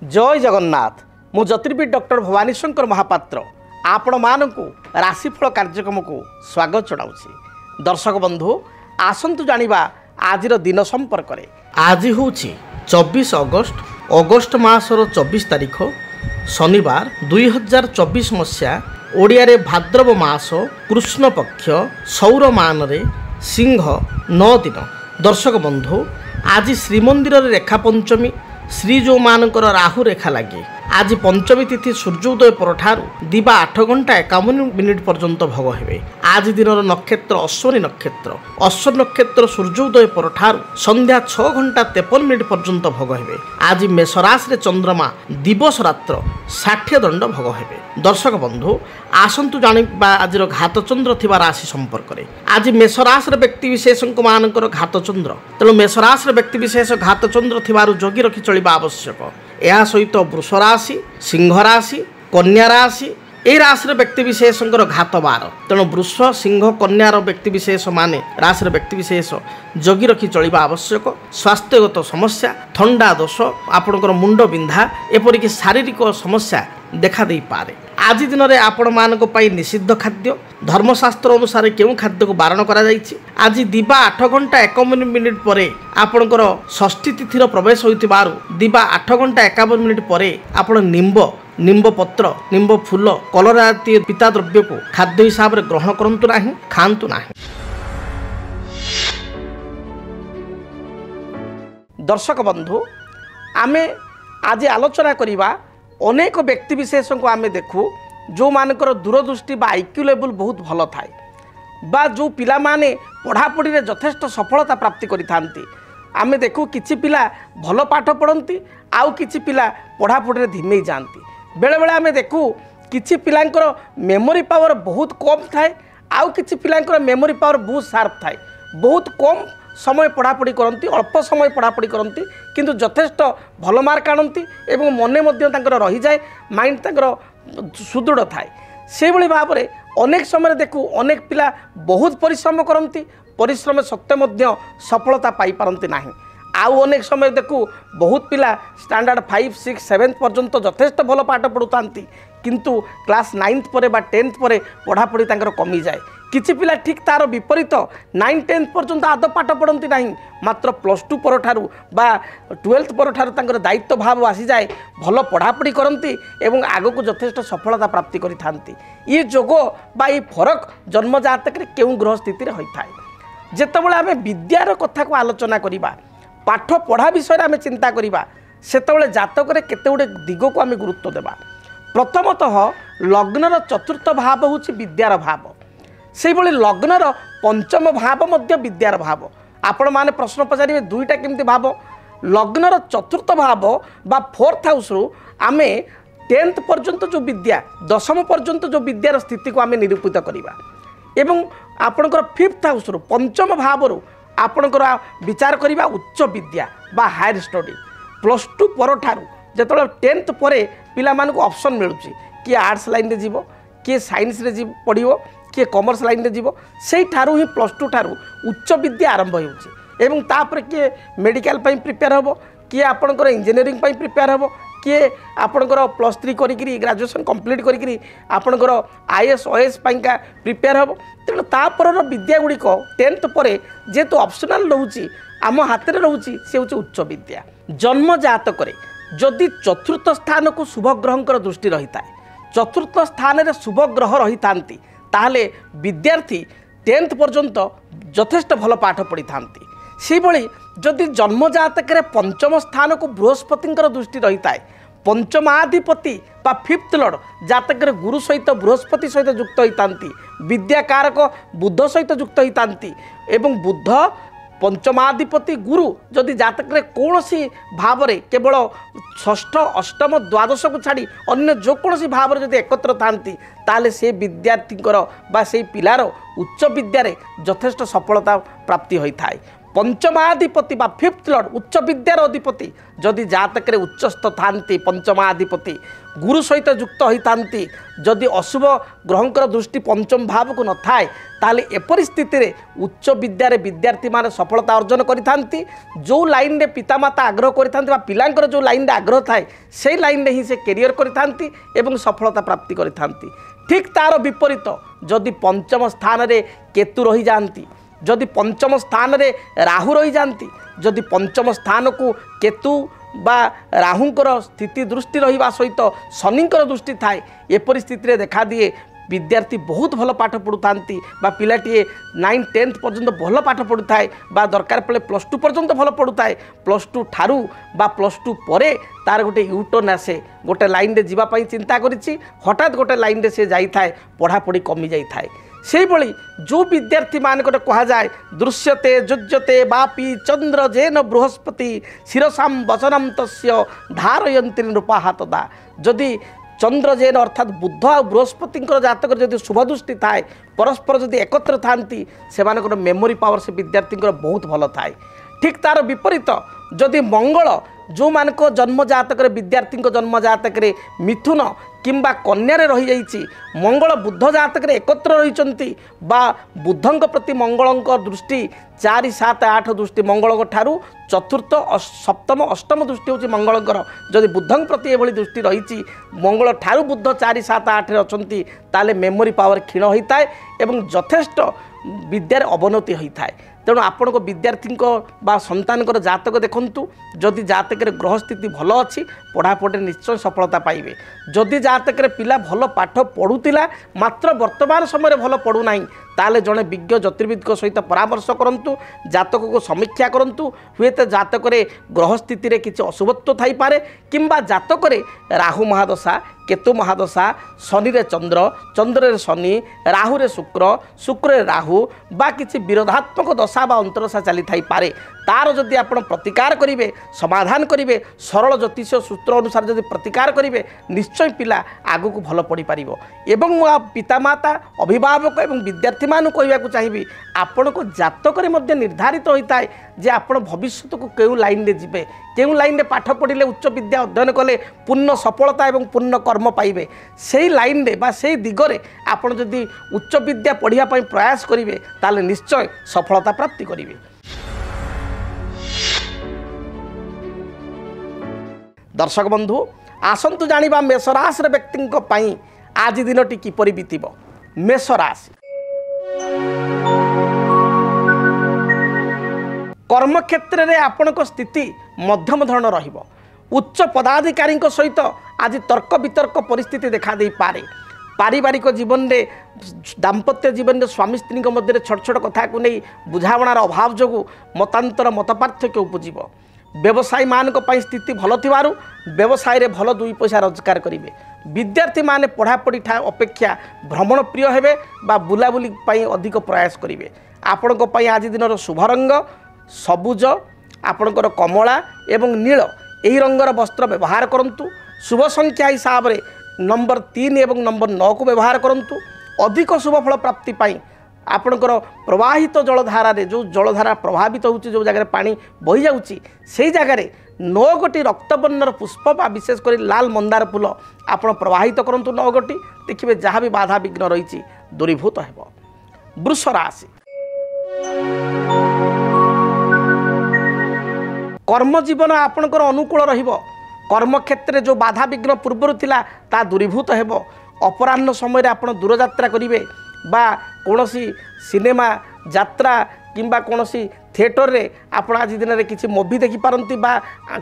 जय जगन्नाथ मु ज्योतिर्विद डॉक्टर भवानी शंकर महापात्र आपण मानकु राशिफल कार्यक्रम को स्वागत जनाऊँगी। दर्शक बंधु आसंतु जानिबा आजिर दिन संपर्क में। आज हूँ 24 अगस्ट मासर 24 तारीख शनिवार 2024 मसीहा ओडिया रे भाद्रव मास कृष्ण पक्ष सौर मान रे सिंह 9 दिन। दर्शक बंधु आज श्रीमंदिर रेखा पंचमी श्री जो मानकर राहु रेखा लगे आज पंचमी तिथि सूर्योदय परठार दिबा 8 घंटा 51 मिनिट पर्यंत भोग हेबे। आज दिन नक्षत्र अश्वनी नक्षत्र सूर्योदय परठार संध्या 6 घंटा 53 मिनिट पर्यंत भोग हेबे। आज मेषराशि चंद्रमा दिवस रात्र 60 दंड भोग हेबे। दर्शक बंधु आसंतु जानिबा आजिर घात चंद्र थिबा राशि संपर्क में। आज मेषराशि व्यक्ति विशेष मानकर घात चंद्र तेणु मेषराशि व्यक्ति विशेष घात चंद्र थिबारु जगी रखि चलिबा आवश्यक। या सहित वृष राशि सिंह राशि कन्या राशि ए राशि व्यक्ति विशेष घात 12 तेणु वृष सिंह कन्यार व्यक्ति विशेष माने राशि व्यक्ति विशेष जगी रखि चलिबा आवश्यक। स्वास्थ्यगत समस्या थंडा दोष आपणकर मुंड बिंधा एपरिक शारीरिक समस्या देखा दे पारे। आज दिन में आपण मानक पाई निषिद्ध खाद्य धर्मशास्त्र अनुसार केउ खाद्य को बारण करा जायछि। आज दिबा 8 घंटा 51 मिनिट पर आपणकर षष्ठी तिथिर प्रवेश होइतिबारु दिबा 8 घंटा 51 मिनिट पर आपण निम्ब पत्र निम्ब फूल कलर आदि पिता द्रव्य को खाद्य हिसाब से ग्रहण करंतु नाही खांतु नाही। दर्शक बंधु आमे आज आलोचना करिबा अनेक व्यक्ति विशेष को आमे देखू जो मानकर दूरदृष्टि बा आईक्यू लेवल बहुत भल थाए बा जो पिला माने पढ़ापढ़ी रे यथेष्ट सफलता प्राप्ति करिथांती। आमे देखू किछि पिला भल पाठ पढ़ंती आउ किछि पिला पढ़ापढ़ी रे धिमेई जांती। बेले बेले आमे देखू किछि पिलांकर मेमोरी पावर बहुत कम थाए आउ किछि पिलांकर मेमोरी पावर बहुत शार्प थाए। बहुत कम समय पढ़ापढ़ी करती अल्प समय पढ़ापढ़ी करती किंतु यथेष्ट भल मार्क आनती एवं मने मध्य तांकर रही जाए माइंड तांकर सुदृढ़ थाए। से भली भाव में अनेक समय देखू अनेक पिला बहुत परिश्रम करती परिश्रम सत्वे मध्य सफलता पाई पारंती नाही। आउ अनेक समय देखू बहुत पिला स्टैंडर्ड 5, 6, 7 पर्यंत यथेष्ट भल पाठ पढ़ुता किंतु क्लास 9th पर बा 10th पर पढ़ापढ़ी तांकर कमी जाए। किछि पिला ठीक तार विपरीत 9, 10 पर्यंत आद पाठ पढ़ती नहीं मात्र +2 पर ठारू बा 12th पर ठारू तांकर दायित्व भाव आसी जाए भल पढ़ापढ़ी करती एवं आगक यथेष्ट सफलता प्राप्ति करिथांती। ये जोग बा ये फरक जन्म जातक केउं ग्रह स्थिति रे होइथाय। जेतेबेले आमे विद्यार कथा को आलोचना करिबा पाठ पढ़ा विषय आमे चिंता करिबा सेतेबेले जातक रे केते गुडे दिग को आमे गुरुत्व देबा। प्रथमतः लग्नर चतुर्थ भाव होछि विद्यार भाव से भली लग्नर पंचम भाव मध्य विद्यार भाव। आपण माने प्रश्न पचारे दुईटा केमती भाव लग्नर चतुर्थ भाव बा 4th हाउस रु आमे 10th पर्यंत जो विद्या 10th पर्यंत जो विद्यार स्थिति को आमे निरूपित करिबा एवं आपणकर 5th हाउस रु पंचम भाव रु आपणकर विचार करिबा उच्च विद्या बा हायर स्टडी +2 पर ठारू जेतले 10th पर पिला मानको ऑप्शन मिलुची कि आर्ट्स लाइन रे जीवो कि साइंस रे जीव पढ़िवो किए कमर्स लाइन रे जीवो से ठारू ही +2 ठारू उच्च विद्या आरंभ होउची एवं तापर किए मेडिकल पई प्रिपेयर होबो किए आपणकर इंजीनियरिंग पई प्रिपेयर होबो किए आपणकर +3 करिकरी ग्रेजुएशन कंप्लीट करिकरी आपणकर आईएएस ओएएस पईका प्रिपेयर होबो। तेणु तापर विद्या गुडी को 10th पर जेतु ऑप्शनल रहउची आम हाथ रे रहउची से होउची उच्च विद्या। जन्म जातक रे जदि चतुर्थ स्थान को शुभ ग्रहंकर दृष्टि रही थाए चतुर्थ स्थान रे शुभ ग्रह रही थांती ताहले विद्यार्थी 10th पर्यंत यथेष्ट भल पाठ पढ़ी थांती। से भली जदि जन्म जातक रे पंचम स्थान को बृहस्पति दृष्टि रही थाए पंचमाधिपति बा 5th लॉर्ड जातक रे गुरु सहित बृहस्पति सहित युक्त होइतांती विद्याकारक बुध सहित युक्त होइतांती एवं बुध पंचमाधिपति गुरु जदि जातक रे कौनसी भाव रे केवल 6ष्ठ 8म 12 को छाड़ी अन्य जो कौनसी भाव रे जदि एकत्र थांती ताले से विद्यार्थी बा से पिलार उच्च विद्यारे यथेष्ट सफलता प्राप्ति होई थाए। पंचमाधिपति बा फिफ्थ लॉर्ड उच्च विद्यार अधिपति जदि जातक उच्चस्थ था पंचमाधिपति गुरु सहित युक्त होता जदि अशुभ ग्रहंकर दृष्टि पंचम भाव को न थाए ताले एपरि स्थिति रे उच्च विद्यारे विद्यार्थी माने सफलता अर्जन करिथांती जो लाइन रे पितामाता आग्रह करिथांती बा पिलांकर जो लाइन रे आग्रह थाए से लाइन रे ही से कैरियर करिथांती एवं सफलता प्राप्ति करिथांती। ठीक तार विपरीत जदि पंचम स्थान रे केतु रही जांती जदि पंचम स्थान रे राहु रही जांती जदि पंचम स्थान को केतु बा राहुंकर स्थिति दृष्टि रहिबा सहित शनिंकर दृष्टि थाए ए परिस्थिति रे देखा दिए विद्यार्थी बहुत भल पाठ पढ़ुतांती बा पिलाटीए 9 10th पर्यंत भल पाठ पढ़ुताए बा दरकार पड़े +2 पर्यंत भल पढ़ुताए +2 ठारू बा +2 परे तार गोटे यूटर्न आसे गोटे लाइन रे जीवा पई चिंता करिछि हठात गोटे लाइन रे से जाई थाए पढ़ापढ़ी कमी जाई थाए से भली जो विद्यार्थी मान कहा जाए दृश्यते जुज्यते बापी चंद्र जेन बृहस्पति शिरसाम वचनम तस्य धारयंती नृपा हातदा जदि चंद्र जेन अर्थात बुध आ बृहस्पति जातक जदि शुभ दृष्टि थाए परस्पर जदि एकत्र थांती से मेमोरी पावर से विद्यार्थी बहुत भल थाए। ठीक तार विपरीत जदि मंगल जो मान जन्म जातक विद्यार्थी जन्म जातक मिथुन किंबा कन्या रही जाइछि मंगल बुध जातक एकत्र रही बा बुधंक प्रति मंगल दृष्टि 4 7 8 दृष्टि मंगल ठारू चतुर्थ सप्तम अष्टम दृष्टि होची मंगलकर जदि बुधंक प्रति एभली दृष्टि रही मंगल ठारू बुध 4 7 8 रे अछंती ताले मेमोरी पावर क्षीण होता है एवं यथेष्ट विद्यार अवनति होता है। तेणु आपण विद्यार्थी बा संतान जातक देखु जदि जातक ग्रह स्थिति भल अच्छी पढ़ापढ़ी निश्चय सफलता पाइबे जदि जातक पिला भल पाठ पढ़ुला मात्र वर्तमान समय भल पढ़ुना ताले जड़े विज्ञ ज्योतिर्विद सहित परामर्श करंतु जातक को समीक्षा करंतु हुए तो जातक ग्रह स्थिति रे किछि अशुभत्व थाई पारे किंबा जातक राहु महादशा केतु महादशा शनि रे चंद्र चंद्र रे शनि राहु रे शुक्र शुक्र रे राहु बा किछि विरोधात्मक दशा बा अंतरदशा चली थाई पारे तार जदि आपण प्रतिकार करिवे समाधान करिवे सरल ज्योतिष सूत्र अनुसार जदि प्रतिकार करिवे निश्चय पिला आगु को भल पढ़ी पारिबो। एवं पितामाता अभिभावक एवं विद्यार्थी मानु कहवाक चाहिए आपण को जातक निर्धारित होता है जे आपण भविष्य को केउ लाइन रे जिबे केउ लाइन रे पाठ पढ़िले उच्च विद्या अध्ययन कले पूर्ण सफलता एवं पूर्ण कर्म पाइबे सेही लाइन रे बा सेही दिगरे आपण जदि उच्च विद्या पढ़िया पई प्रयास करिवे ताले निश्चय सफलता प्राप्ति करिवे। दर्शक बंधु आसंतु जानिबा मेष राशि व्यक्ति पई आज दिनटी किपरि बीतिबो। मेष राशि कर्म क्षेत्र में आपण स्थिति मध्यम धरण रहिबो उच्च पदाधिकारी सहित आज तर्क वितर्क परिस्थिति देखा दे पारे पारिवारिक जीवन में दाम्पत्य जीवन में स्वामी स्त्री मध्य छोट छोट कथा को नहीं बुझावणार अभाव जो मतांतर मतपार्थक्य उपजीव व्यवसायी मान स्थिति भल थिबारु व्यवसाय रे भल 2 पैसा रोजगार करेंगे विद्यार्थी माने पढ़ापढ़ी अपेक्षा भ्रमण प्रिय हेबे बा बुलाबुली अधिक प्रयास करेंगे। आपण आज दिन शुभ रंग सबुज आपणकर कमला एवं नील यही रंगर वस्त्र व्यवहार करंतु शुभ संख्या हिसाब से नंबर 3 एवं नंबर 9 को व्यवहार करंतु अधिक शुभ फल प्राप्ति पाई आपणकर प्रवाहित जलधारा रे जो जलधारा प्रभावित होउची जो जगह पानी बही जाउची से जगह 9 गोटी रक्तवर्णर पुष्प बा विशेषकर लाल मंदार फूल आपण प्रवाहित करंतु 9 गोटी देखिए जहाँ भी बाधा विघ्न रही दूरीभूत हेबो। वृष राशि कर्म जीवन आपणकर अनुकूल रहिबो कर्म क्षेत्र जो बाधा विघ्न पूर्वर थिला ता दूरीभूत हेबो। अपराह्न समय आपण दूर यात्रा करिवे बा कोनोसी सिनेमा यात्रा किंबा कोनोसी थिएटर रे आपण आज दिन रे किछि मूवी देखि पारंती बा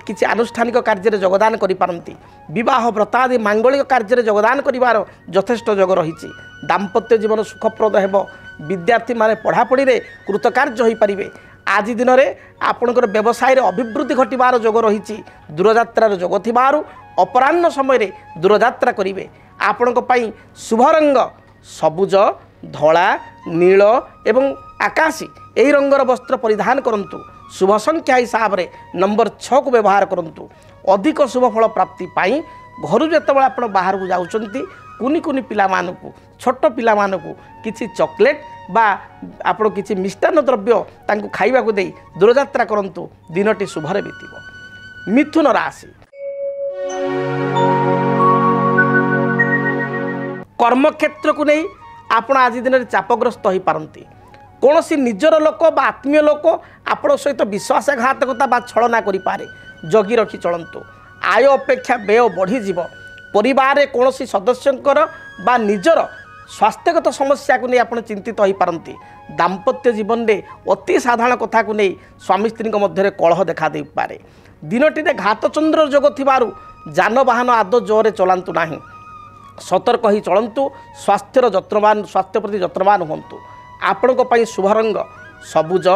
किछि आनुष्ठानिक कार्य रे योगदान करि पारंती विवाह व्रतादि मांगलिक कार्य रे योगदान करिवार यथेष्ट योग रहिछि। दाम्पत्य जीवन सुखप्रद हेबो विद्यार्थी माने पढ़ापढ़ी रे कृतकार्य होई परिबे। आज दिन में आपणकर व्यवसाय रे अभिवृद्धि घटवार योग रही दूरयात्रार योग थिबारु अपराह्न समय दूरयात्रा करेंगे। आपण शुभ रंग सबुज धला नील एवं आकाशी यही रंगर वस्त्र परिधान करंतु शुभ संख्या हिसाब से नंबर 6 को व्यवहार करंतु अधिक शुभ फल प्राप्ति पाई घर जो आप बाहर को जाउछंती कुनी कुनी पिला मानकु छोट पिला मानकु किछि चॉकलेट बा आपण किसी मिष्टान्न द्रव्य तांकु खाइबाकु देई दूरयात्रा करंतु दिनटी शुभरे बीतिबो। मिथुन राशि कर्मक्षेत्र को नहीं आपण आज दिन चापग्रस्त हो पारती कौन सी निजर लोक बा आत्मीय लोक आपण सहित विश्वासघातकता बा छलना करि पारे जगी रखी चलतु। आय अपेक्षा व्यय बढ़ीजीव परिवार कौन सी सदस्यंकर बा निजर स्वास्थ्यगत समस्या को नहीं आपण चिंतित हो पारती। दाम्पत्य जीवन में अति साधारण कथा को नहीं स्वामी स्त्री मध्य कलह देखा दे पारे। दिनटी घातचंद्र जोग थिबारु जानवाहन आदौ जोरे चलांतु नाही सतर्क ही चलतु। स्वास्थ्यर जत्नवान स्वास्थ्य प्रति जत्नवान हुंतु। आपणक पई शुभ रंग सबुज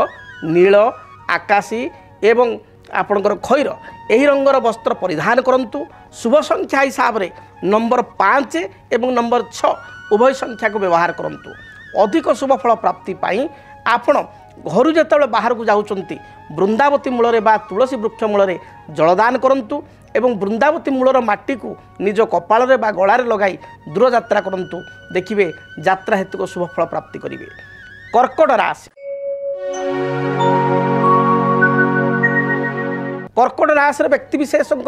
नील आकाशी एवं आपणकर खैर यही रंगर वस्त्र परिधान करंतु। शुभ संख्या हिसाब रे नंबर 5 एवं नंबर 6 उभय संख्या को व्यवहार करंतु। अधिक शुभ फल प्राप्ति पाई आपण घर जेतबेले बाहर को जाउचंती वृंदावती मूल बा तुलसी वृक्ष मूल जलदान करंतु एवं वृंदावती मूलर माटी को निज कपाल बा गलार लगाई दूर यात्रा करंतु। देखिए यात्रा हेतु को शुभ फल प्राप्ति करिवे। कर्कट राशि कर्कट राशि व्यक्ति विशेषों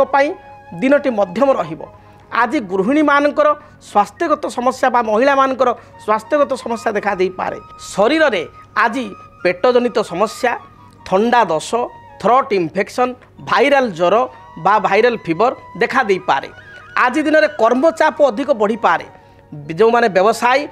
दिनटी मध्यम रहिबो। आज गृहिणी मानकर स्वास्थ्यगत समस्या बा महिला मानकर स्वास्थ्यगत समस्या देखा दे पारे। शरीर रे आज पेट जनित समस्या थंडा दोष थ्रोट इन्फेक्शन भाइराल ज्वर बा भाइराल फीवर देखा दे पारे। आज दिन में कर्मचाप अधिक बढ़ी पारे। जो माने व्यवसाय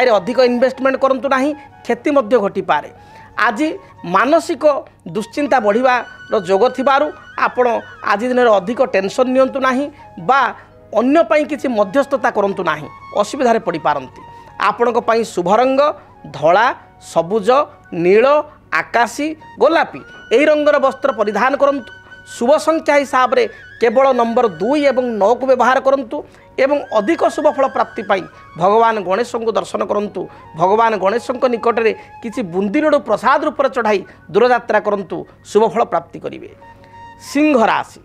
रे अधिक इन्वेस्टमेंट करंतु नाही क्षति मध्य घटी पारे। आज मानसिक दुश्चिंता बढ़िबार जोग थिबारु आपण आज दिन में अधिक टेंशन नियंतु नाही बा अन्य पई किछि मध्यस्थता करंतु नाही असुविधा रे पड़ी पारंती। आपणक पई शुभ रंग धला सबुज नील आकाशी गोलापी एही रंगर वस्त्र परिधान करंतु। शुभ संख्या हिसाब रे केवल नंबर 2 एवं 9 को व्यवहार करंतु एवं अधिक शुभ फल प्राप्ति पाई भगवान गणेश को दर्शन करंतु। भगवान गणेश निकट में किसी बुंदी लड्डू प्रसाद रूप चढ़ाई दूर यात्रा करंतु शुभ फल प्राप्ति करिवे। सिंह राशि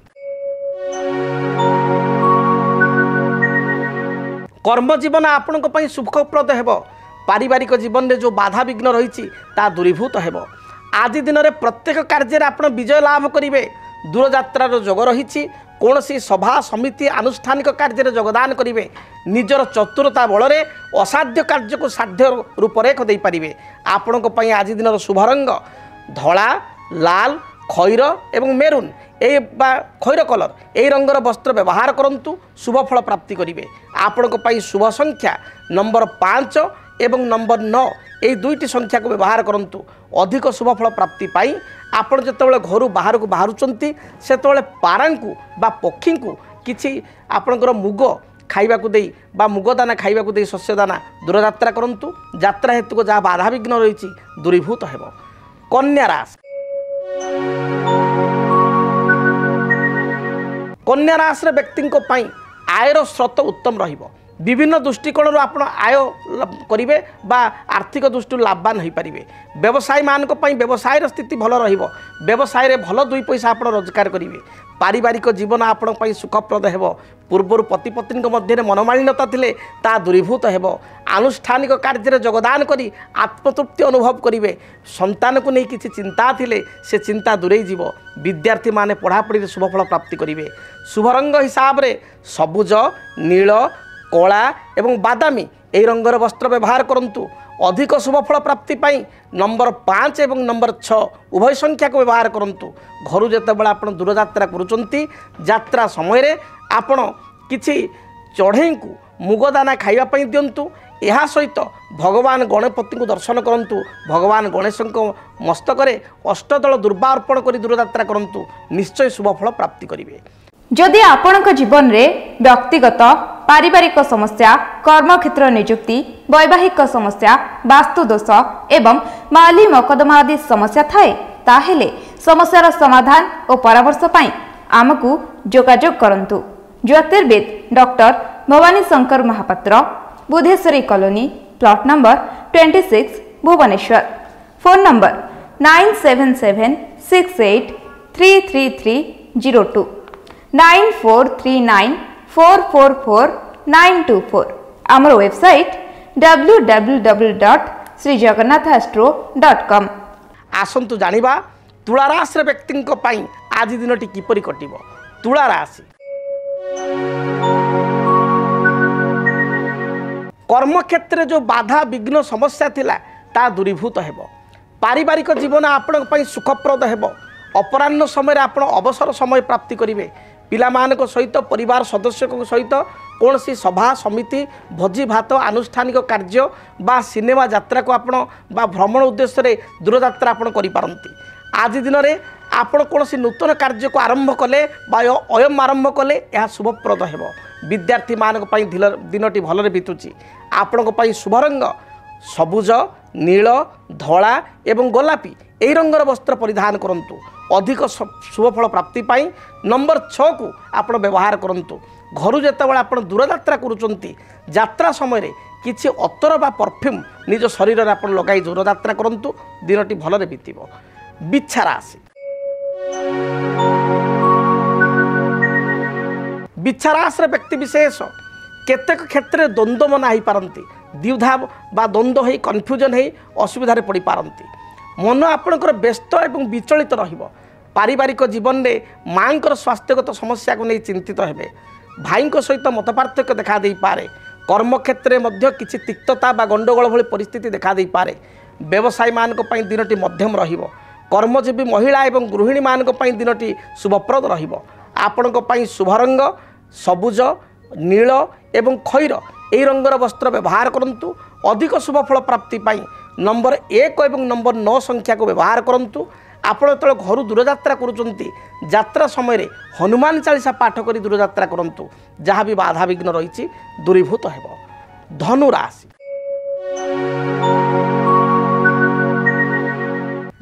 कर्म जीवन आपणक पई सुखप्रद हेबो। पारिवारिक जीवन में जो बाधा विघ्न रही दूरीभूत हेबो। आज दिन में प्रत्येक कार्य आप विजय लाभ करेंगे। दूर यात्रार जोग रही कौन सी सभा समिति आनुष्ठानिक कार्य योगदान करेंगे। निजर चतुरता बल में असाध्य कार्य को साध्य रूपरेख दे पारे। आपणक पई आज दिन शुभ रंग धला लाल खैर एवं मेरून ए बा खैर कलर यही रंगर वस्त्र व्यवहार करंतु शुभ फल प्राप्ति करेंगे। आपणक पई शुभ संख्या नंबर 5 एवं नंबर 9 यही दुईटी संख्या को व्यवहार करंतु। अधिक शुभ फल प्राप्ति पाई आपण जेतेबेले घर बाहर को बाहरुचंती सेतेबेले पारांकु बा पक्षी को किछि आपणकर मुग खाइबा को देई बा मुग दाना खाइबा को देई शस्य दाना दूर यात्रा करंतु। यात्रा हेतु को जहाँ बाधा विघ्न रही दूरीभूत हेबो। कन्या राशि कन्या राशि व्यक्ति आयर स्रोत उत्तम रहिबो। विभिन्न दृष्टिकोण आप आय करेंगे बा आर्थिक दृष्टि लाभवान हो पारे। व्यवसायी मान व्यवसाय स्थिति भल रहिबो। व्यवसाय रे भल 2 पैसा आप रोजगार करेंगे। पारिवारिक जीवन आपण सुखप्रद हेबो। पूर्वर पति पत्नी मध्य मनमालिन्यता थिले ता दूरीभूत हेबो। आनुष्ठानिक कार्य योगदान करी आत्मतृप्ति अनुभव करेंगे। संतान को नहीं किसी चिंता थिले से चिंता दूरे जीवो। विद्यार्थी माने पढ़ापढ़ी शुभफल प्राप्ति करेंगे। शुभ रंग हिसाब रे सबुज नील कला एवं बादामी यही रंगर वस्त्र व्यवहार करंतु। अधिक शुभ फल प्राप्ति पाई नंबर 5 एवं नंबर 6 उभय संख्या को व्यवहार करंतु। घर जेतेबेले आपण दूर यात्रा करूचंती यात्रा समय रे आपण किछि चढ़ई को मुगदाना खाइबा पई दियंतु। यह सहित भगवान गणपति को दर्शन करंतु। भगवान गणेश मस्तक रे अष्टदल दुर्वा अर्पण करी दूर यात्रा करंतु। निश्चय शुभ फल प्राप्ति करिवे। जदि आपणक जीवन में व्यक्तिगत पारिवारिक समस्या कर्मक्षेत्र नियुक्ति वैवाहिक समस्या वास्तुदोष एवं माली मकदमा आदि समस्या थाए ताहेले समस्यार समाधान और परामर्श पाई आमकु जोगाजोग करंतु। ज्योतिर्विद doctor Bhawani Shankar Mahapatra Budheswari colony plot number 26 Bhubaneswar. Phone number 9776833302 9439444924। आमर वेबसाइट www.yogivarma.com। श्रीजगन्नाथास्ट्रो.com। आसंतु जानिबा तुला राशि व्यक्तिंक पई आज दिनटी किपरि कटिबो। तुला राशि कर्म क्षेत्र जो बाधा विघ्न समस्या थिला ता दूरीभूत हेबो। पारिवारिक जीवन आपण पई सुखप्रद हेबो। अपराह्न समय आपण अवसर समय प्राप्ति करिवे। पिलामानक सहित परिवार सदस्य सहित कौन सी सभा समिति भोजी भात आनुष्ठानिक कार्य बा सिनेमा यात्रा को आपण बा भ्रमण उद्देश्य रे दूरयात्रा आपण करि पारंती। आज दिन में आपण कौन सी नूतन कार्य को आरंभ कले बा अयम आरंभ कले यह शुभप्रद हेबो। विद्यार्थी मानक पई दिनटी भलरे बीतुची। आपण पई शुभ रंग सबुज नील धला एवं गोलापी एई रंगर वस्त्र परिधान करंतु। अधिक शुभफल प्राप्ति पाई नंबर 6 को आपण व्यवहार करंतु। घरु जेतेबेले आपण दूरयात्रा करूचंती यात्रा समय रे किछि अतर बा परफ्यूम निज शरीर रे आपण लगाई दूरयात्रा करंतु। दिनटी भलरे बीतिबो। बिच्छा राशि बिच्छा राशि व्यक्ति विशेष केतेक क्षेत्र द्वंद्व मना हो पारती। द्विधा बा द्वंद्व हो कन्फ्यूजन हो असुविधा पड़ पारती। मन आपणकर व्यस्त एवं विचलित रहिबो। पारिवारिक जीवन में माँ स्वास्थ्यगत समस्या को नहीं चिंतित हेबे। भाई सहित मतपार्थक्य देखा दे पारे। कर्म क्षेत्र में किसी तिक्तता बा गंडगोल भली परिस्थिति देखा दे पारे। व्यवसायी मानक पई दिनटी मध्यम रहिबो। कर्मजीवी महिला एवं गृहिणी मानक पई दिनटी शुभप्रद रहिबो। आपणक पई शुभ रंग सबुज नील एवं खैर एई रंगर वस्त्र व्यवहार करंतु। अधिक शुभफल प्राप्ति पाई नंबर 1 एवं नंबर 9 संख्या को व्यवहार करंतु। आपण जेतबेले घर दूरयात्रा करूचंती यात्रा समय रे हनुमान चालीसा पाठ करी दूरयात्रा करंतु। जहाँ भी बाधा विघ्न रही दूरीभूत हेबो। धनु राशि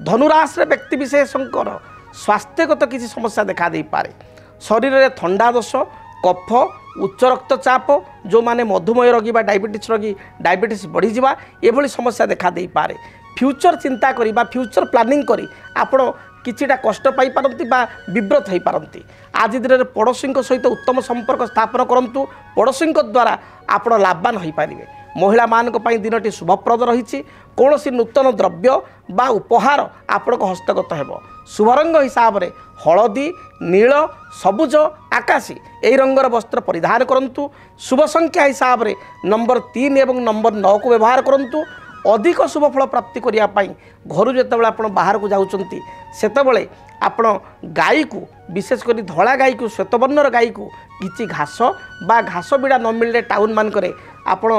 धनुराशि व्यक्ति विशेषकर स्वास्थ्यगत किसी समस्या देखा दे पारे। शरीर में थंडा दोष कफ उच्च रक्तचाप जो माने मधुमेह रोगी बा डायबिटीज रोगी डायबिटीज बढ़ी जावा एभली समस्या देखा दे पारे। फ्यूचर चिंता करी बा फ्यूचर प्लानिंग करी आपण किछिटा कष्ट पाई पारंती बा विव्रत हो पारंती। आज दिन में पड़ोशी सहित उत्तम संपर्क स्थापन करंतु। पड़ोशी द्वारा आपण लाभवान हो पारे। महिला मानक पई दिनटी शुभप्रद रही। कौन सी नूतन द्रव्य बा उपहार आपण हस्तगत हेबो। शुभ रंग हिसाब से हलदी नील सबुज आकाशी एई रंगर वस्त्र परिधान करंतु। शुभ संख्या हिसाब से नंबर 3 एवं नंबर 9 को व्यवहार करंतु। अधिक शुभफल प्राप्ति करिया पई घर जेतेबेले आपण बाहर को जाउचंती सेतेबेले आपण गाई को विशेष करी धला गाई को श्वेतवर्णर गाई को किछि घास बा घास बिड़ा न मिलले टाउन मानकरे आपण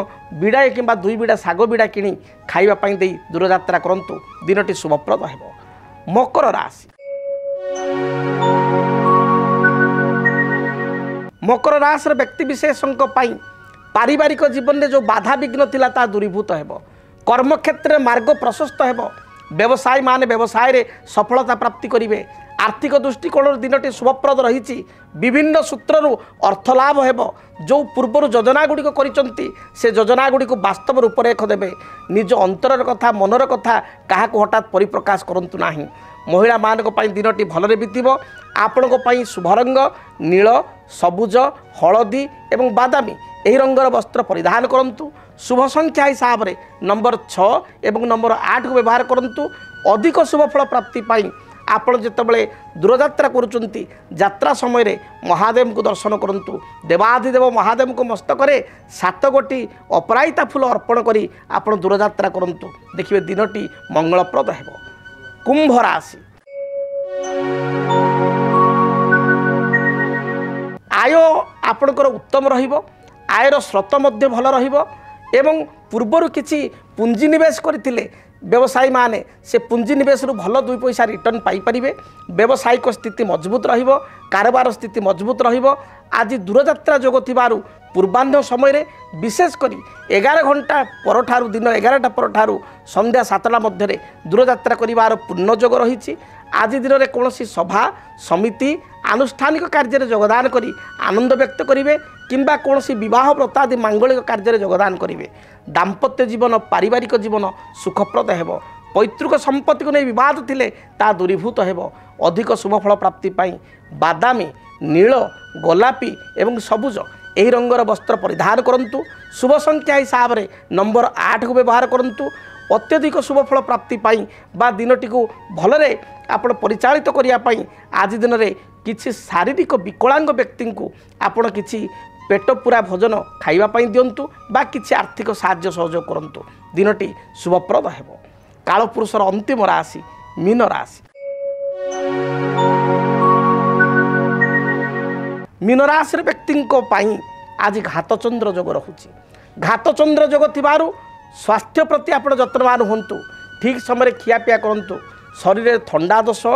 बिड़ा किंबा 2 बिड़ा साग बिड़ा किनी खाइबा पई देई दूरयात्रा करंतु। दिनटी शुभप्रद हेबो। मकर राशि मकर राशि व्यक्ति विशेषक पई पारिवारिक जीवन में जो बाधा विघ्न थिला ता दूरीभूत हेबो। कर्म क्षेत्र में मार्ग प्रशस्त हेबो। व्यवसायी माने व्यवसाय रे सफलता प्राप्ति करिवे। आर्थिक दृष्टिकोण दिनटी शुभप्रद रही। विभिन्न सूत्रु अर्थलाभ हेबो। जो पूर्वर योजना गुड़िक करिसंती से योजना गुड़िक वास्तव रूपरेख देबे। निज अंतरर कथा मनर कथा क्या हठात परिप्रकाश करंतु नाही। महिला मानक पई दिनटी भलरे बीतिबो। आपणक पई शुभ रंग नील सबुज हलदी एवं बादामी एही रंगर वस्त्र परिधान करंतु। शुभ संख्या हिसाब से नंबर 6 एवं नंबर 8 को व्यवहार करंतु। अधिक शुभफल प्राप्ति पाई आपण जेतेबेले दूरयात्रा करूचंती यात्रा समय रे महादेव को दर्शन करंतु। देवाधिदेव महादेव को मस्तक रे 7 गोटी अपराजिता फूल अर्पण करी आपण दूरयात्रा करंतु। देखिए दिनटी मंगलप्रद हेबो। कुंभ राशि आय आपणकर उत्तम रहिबो। आयर स्रोत मध्य भल रहिबो एवं पूर्वर किछि पुंजी निवेश करथिले व्यवसायी माने से पुंजी निवेश भल 2 पैसा रिटर्न पाई परिबे। व्यवसायिक स्थिति मजबूत रहिबो। कारोबार स्थिति मजबूत रहिबो। आज दूरयात्रा जोग थिबारु पूर्वाह्न समय रे विशेष करी 11 घंटा परठारु दिन 11टा परठारु संध्या 7टा मध्य दूरयात्रा करिवार पूर्ण जोग रही। आज दिन में कौन सी सभा समिति आनुष्ठानिक कार्य योगदान करी आनंद व्यक्त करेंगे किंबा कौन सी विवाह व्रत आदि मांगलिक कार्य योगदान करेंगे। दाम्पत्य जीवन पारिवारिक जीवन सुखप्रद हेबो। पैतृक संपत्ति को नहीं विवाद थिले ता दूरीभूत हेबो। अधिक शुभफल प्राप्ति पाई बादामी नील गोलापी एवं सबुज एही रंगर वस्त्र परिधान करंतु। शुभ संख्या हिसाब से नंबर 8 को व्यवहार करंतु। अत्यधिक शुभफल प्राप्ति बा दिनटी को भलरे आपण परिचालित करने आज दिन में किसी शारीरिक विकलांग व्यक्ति को आपण किसी पेट पूरा भोजन खाइबापी दिंतु बा किसी आर्थिक साहाय्य सहयोग करंतु दिनटी शुभप्रद हेबो। कालपुरुषर अंतिम राशि मीन राशि। मीन राशि व्यक्ति आज घातचंद्र जोग रहुछि। घातचंद्र जोग थिबारु स्वास्थ्य प्रति आप जत्नवान हुंतु। ठीक समय खियापिया करंतु। शरीर में थंडा दोष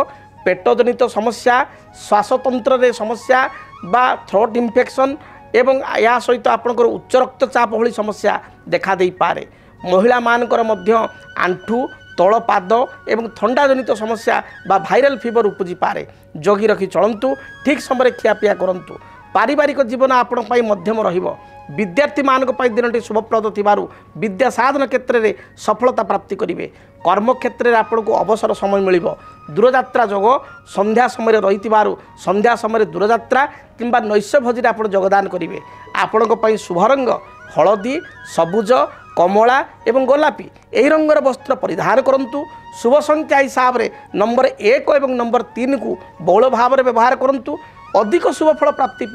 पेटजनित समस्या श्वासतंत्र रे समस्या बा थ्रोट इन्फेक्शन एवं या सहित आपंकर उच्च रक्तचाप भली समस्या देखा दे पारे। महिला मानकर मध्य आंठू तल पाद एवं थंडाजनित समस्या बा भाइराल फीवर उपजी पारे। जगी रखी चलंतु। ठीक समय खियापिया करंतु। पारिवारिक जीवन आपण पाई मध्यम रहिबो। विद्यार्थी मानक पाई दिनटी शुभप्रद थिबारु विद्या साधन क्षेत्र में सफलता प्राप्ति करिवे। कर्म क्षेत्र में आपन को अवसर समय मिलिबो। दूरयात्रा जोग संध्या समय रहितिबारु संध्या समय दूरयात्रा किंबा नैश्य भोजी आप योगदान करिवे। आपण को पाई शुभ रंग हलदी सबुज कमला एवं गोलापी यही रंगर वस्त्र परिधान करंतु। शुभ संख्या हिसाब से नंबर 1 और नंबर 3 को बहुल भाव में व्यवहार करंतु। अधिक शुभफल प्राप्ति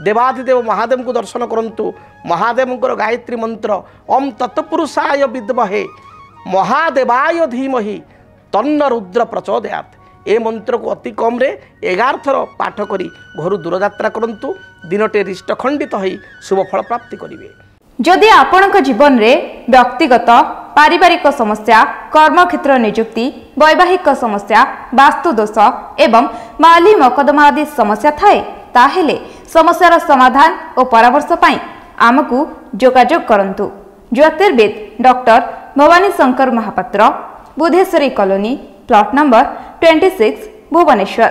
देवाधिदेव महादेव को दर्शन करंतु। महादेव गायत्री मंत्र ओम तत्पुरुषाय विद्महे महादेवाय धीमहि तन्न रुद्र प्रचोदयात् ए मंत्र को अति कम रे 11 थर पाठ करी घर दूरयात्रा करंतु। दिनटे रिष्ट खंडित होई शुभफल प्राप्ति करिवे। जदि आपणक जीवन रे व्यक्तिगत पारिवारिक समस्या कर्म क्षेत्र नियुक्ति वैवाहिक समस्या वास्तु दोष एवं माली मकदमा आदि समस्या थाए ताहेले समस्यार समाधान और परामर्श पाई आमकु जोगाजोग करंतु। ज्योतिर्विद doctor Bhawani Shankar Mahapatra Budheswari colony plot number 26 Bhubaneswar.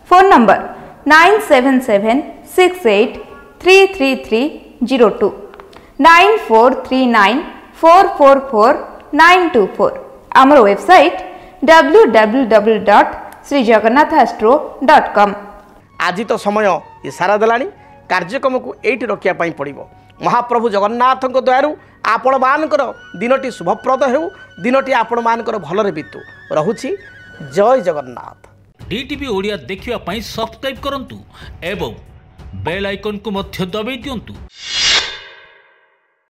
Phone number 9776833302 9439444924। आमर वेबसाइट www.srijagannathastro.com। आज तो समय इशारा देलानी कार्यक्रम को एठी रखिया पाई पड़िबो। महाप्रभु जगन्नाथ दयारु आपण मानकर दिनटी शुभप्रद हेउ। दिनटी आपण मानकर भलरे बीतु। रहुछि जय जगन्नाथ। डीटीवी ओडिया देखिवा पाई सब्सक्राइब करंतु एवं बेल आइकन को मध्य दबाई दियंतु।